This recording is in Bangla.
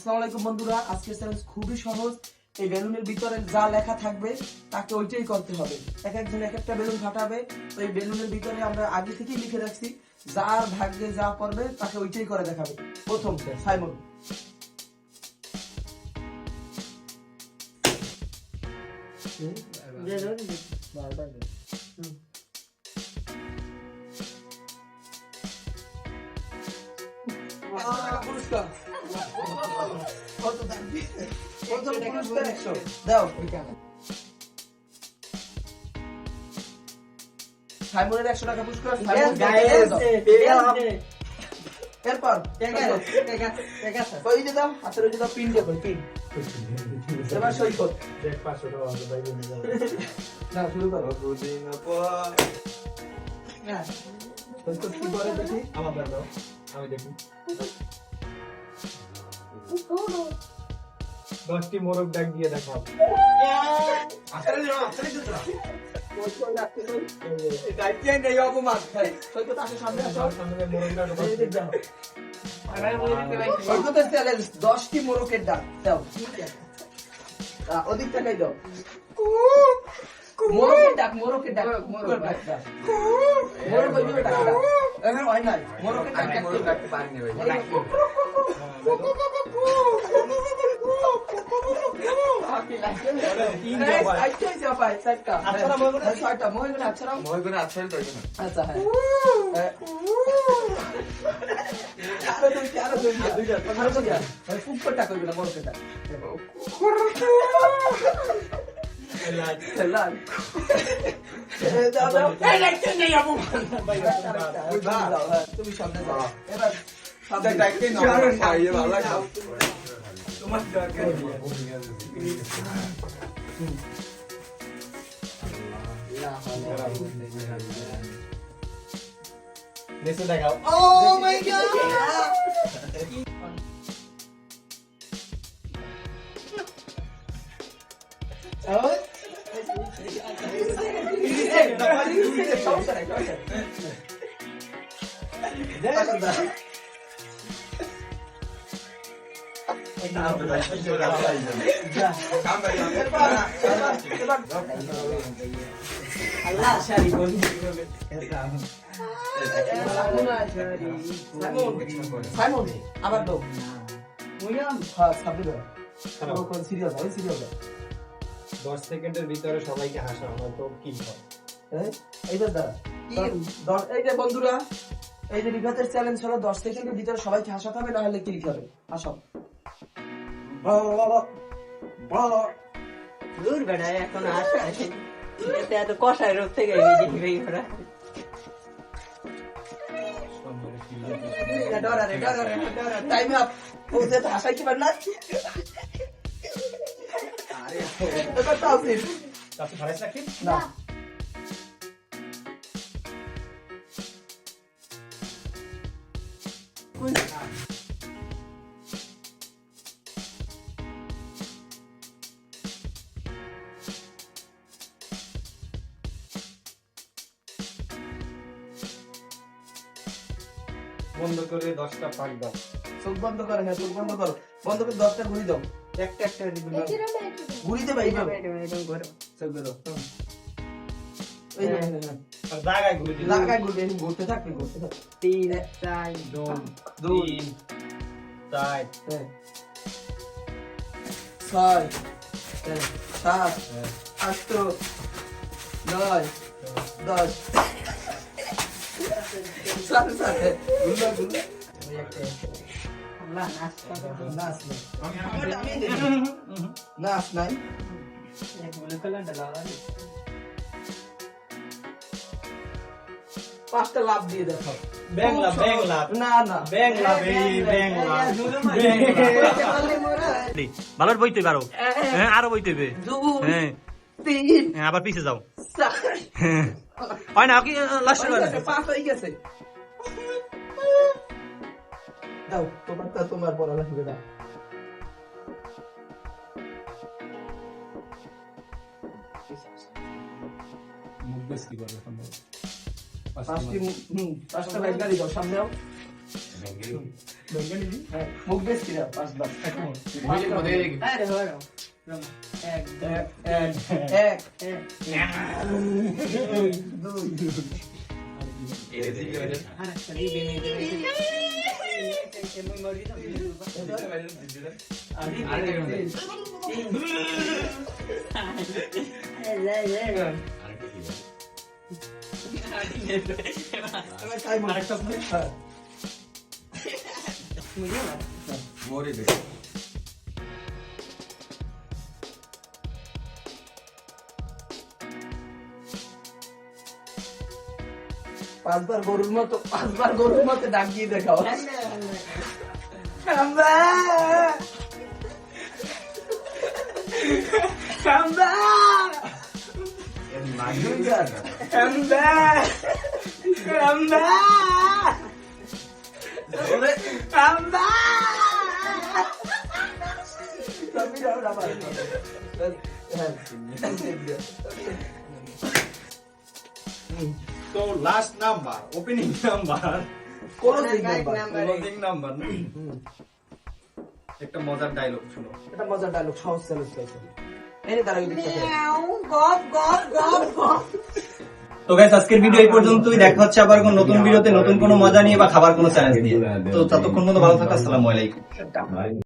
আসসালামু আলাইকুম বন্ধুরা, আজকের চ্যালেঞ্জ খুবই সহজ। এই বেলুনের ভিতরে যা লেখা থাকবে তাকে ওইটাই করতে হবে। এক একজন এক একটা বেলুন ফাটাবে। তো এই বেলুনের ভিতরে আমরা আগে থেকেই লিখে রাখছি, যার ভাগ্যে যা পড়বে তাকে ওইটাই করে দেখাবে। প্রথম সাইমন। পুরস্কার কত থাকবে? প্রথম পুরস্কার 100 দাও। সাইমনের 100 টাকা পুরস্কার। সাইমন এরপর ওই যে দাও, হাতের ওই যে দাও, পিন দেবো, পিন। এবার সৈকত না, শুরু করো। হ্যাঁ, সৈকত কি করে দেখি। আমার দাও, আমি দেখি। 10টি মোরগ ডাক দিয়ে দেখাও। সৈকত আসো, সামনে আসো। মোরগ ডাক এই দিক দাও। সৈকতের চ্যালেঞ্জ 10টি মোরগের ডাক দাও। ওদিক টাকাই দাও। মোরগের ডাক, মোরগের ডাক, মোরগের ডাক দাও। মোরগ ওইভাবে ডাক দাও। এখানে হয় নাই, মোরগের ডাক মোরগ ডাকতে পারিনি ভাই। আচ্ছা হ্যাঁ, ফুটটা করবি না, মোরগের তুমি সামনে যাও। এবার তোমার নিচে দেখাও। Oh my god! Allah shari bol. Simon আবার দাও। হ্যাঁ, সাবি দাও। কোন সিরিয়াল দাও, সিরিয়াল দাও। 10 সেকেন্ডের ভিতরে সবাইকে হাসাও, নয়তো কি হয়? এইবার দাঁড়া। এই যে বন্ধুরা, এই যে রিভাতের চ্যালেঞ্জ হলো 10 সেকেন্ডের ভিতরে সবাইকে হাসাতে হবে, না হলে কি লিখতে হবে। হাসাও। দূর বেড়ায় এখন আসে এত কষায় রোগ থেকে টাইম আপ। ওতে তো হাসাই কি পার না। এবার তাওসিফ। তাতে ফারাইস নাকি? না। বন্ধ করে 10টা পাক দাও। চোখ বন্ধ করে, হ্যাঁ চোখ বন্ধ করো। বন্ধ করে 10টা ঘুরি দাও। একটা একটা ঘুরি দেবে এইভাবে। চোখ বেরো। এই যে আর জায়গায় ঘুরে দিও। লাগাই ঘুরবে, এরকম ঘুরতে থাকবে, ঘুরতে থাকবে। 3 4 দুই, 4 ছয়, সাত, 8, 9, 10। সাথে সাথে গুলো গুলো আল্লাহ নাস্তা নাচ নাই, নাচ নাই। এক বলে কলটা লাগা 5টা লাভ দিয়ে দেখাও। ব্যাংলা না না, ব্যাংলা ভালো বইতে পারো। হ্যাঁ, আরো বইতে হবে। 2, হ্যাঁ 3, হ্যাঁ, আবার পিছে যাও। 4। হ্যাঁ, হয় না কি লাস্ট 5 হয়ে গেছে। দাও, তোমার পড়ালেখা করে দাও। বেশ কি করবে সম্ভব। পাঁচটা বাইক গাড়ি দাও, সামনে মুখ বেশ কিরা 5 বার আরে হলো এক এক আরে সরি বেনে দেবে মুই মরি তো পাঁচবার গরুর মতো ডাক দিয়ে দেখাও খাম্বা খাম্বা খাম্বা খাম্বা খাম্বা তো last number opening number closing number একটা মজার ডায়লগ শুনো এটা মজার ডায়লগ সহজ চ্যালেঞ্জ চাইছে এই তারা তো গাইস আজকের ভিডিও এই পর্যন্তই। দেখা হচ্ছে আবার কোন নতুন ভিডিওতে নতুন কোনো মজা নিয়ে বা খাবার কোনো চ্যালেঞ্জ নিয়ে। তো ততক্ষণ পর্যন্ত ভালো থাকো, আসসালামু আলাইকুম।